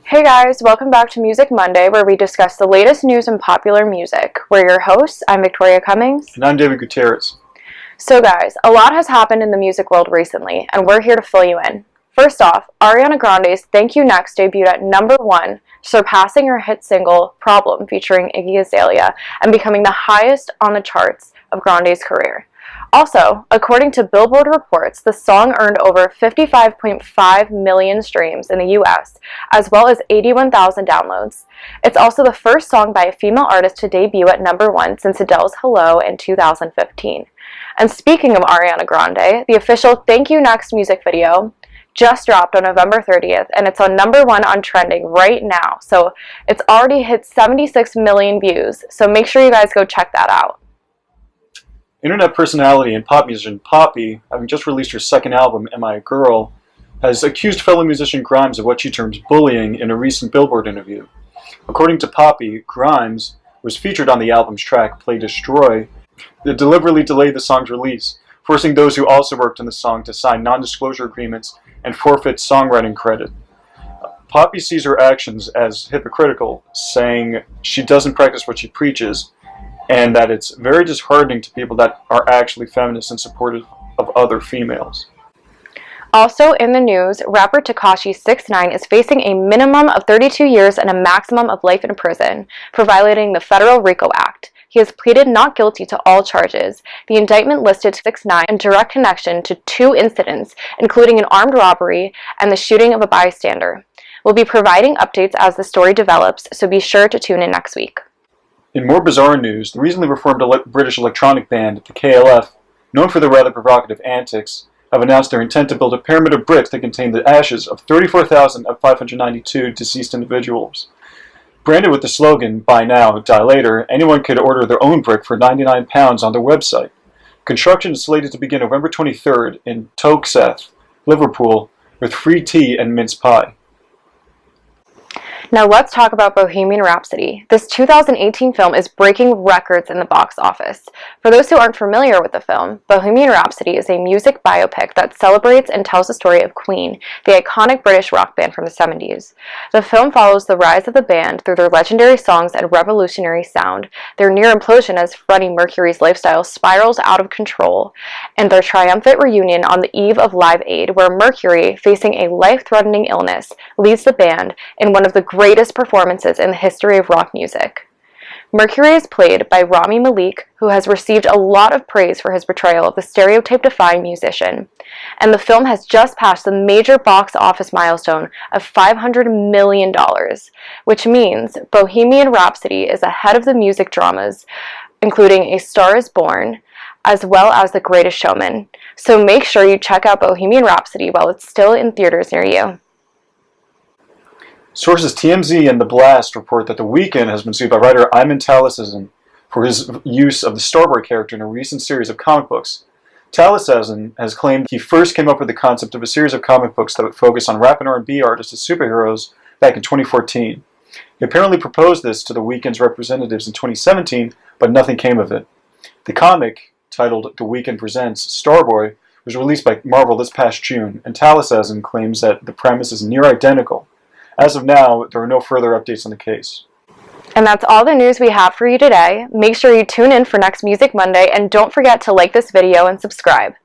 Hey guys, welcome back to Music Monday, where we discuss the latest news in popular music. We're your hosts. I'm Victoria Cummings. And I'm David Gutierrez. So guys, a lot has happened in the music world recently, and we're here to fill you in. First off, Ariana Grande's Thank You Next debuted at #1, surpassing her hit single Problem featuring Iggy Azalea and becoming the highest on the charts of Grande's career. Also, according to Billboard reports, the song earned over 55.5 million streams in the US, as well as 81,000 downloads. It's also the first song by a female artist to debut at #1 since Adele's Hello in 2015. And speaking of Ariana Grande, the official Thank You Next music video just dropped on November 30th, and it's on #1 on trending right now. So it's already hit 76 million views, so make sure you guys go check that out. Internet personality and pop musician Poppy, having just released her second album, Am I a Girl, has accused fellow musician Grimes of what she terms bullying in a recent Billboard interview. According to Poppy, Grimes was featured on the album's track, Play Destroy, that deliberately delayed the song's release, forcing those who also worked on the song to sign non-disclosure agreements and forfeit songwriting credit. Poppy sees her actions as hypocritical, saying she doesn't practice what she preaches, and that it's very disheartening to people that are actually feminists and supportive of other females. Also in the news, rapper Tekashi 6ix9ine is facing a minimum of 32 years and a maximum of life in prison for violating the Federal RICO Act. He has pleaded not guilty to all charges. The indictment listed 6ix9ine in direct connection to 2 incidents, including an armed robbery and the shooting of a bystander. We'll be providing updates as the story develops, so be sure to tune in next week. In more bizarre news, the recently reformed British electronic band, the KLF, known for their rather provocative antics, have announced their intent to build a pyramid of bricks that contain the ashes of 34,592 deceased individuals. Branded with the slogan, "Buy now, die later," anyone could order their own brick for £99 on their website. Construction is slated to begin November 23rd in Toxteth, Liverpool, with free tea and mince pie. Now let's talk about Bohemian Rhapsody. This 2018 film is breaking records in the box office. For those who aren't familiar with the film, Bohemian Rhapsody is a music biopic that celebrates and tells the story of Queen, the iconic British rock band from the 70s. The film follows the rise of the band through their legendary songs and revolutionary sound, their near implosion as Freddie Mercury's lifestyle spirals out of control, and their triumphant reunion on the eve of Live Aid, where Mercury, facing a life-threatening illness, leads the band in one of the greatest performances in the history of rock music. Mercury is played by Rami Malek, who has received a lot of praise for his portrayal of the stereotype-defying musician. And the film has just passed the major box office milestone of $500 million, which means Bohemian Rhapsody is ahead of the music dramas, including A Star is Born, as well as The Greatest Showman. So make sure you check out Bohemian Rhapsody while it's still in theaters near you. Sources TMZ and The Blast report that The Weeknd has been sued by writer Iman Taliesin for his use of the Starboy character in a recent series of comic books. Taliesin has claimed he first came up with the concept of a series of comic books that would focus on rap and R&B artists as superheroes back in 2014. He apparently proposed this to The Weeknd's representatives in 2017, but nothing came of it. The comic, titled The Weeknd Presents Starboy, was released by Marvel this past June, and Taliesin claims that the premise is near identical. As of now, there are no further updates on the case. And that's all the news we have for you today. Make sure you tune in for next Music Monday, and don't forget to like this video and subscribe.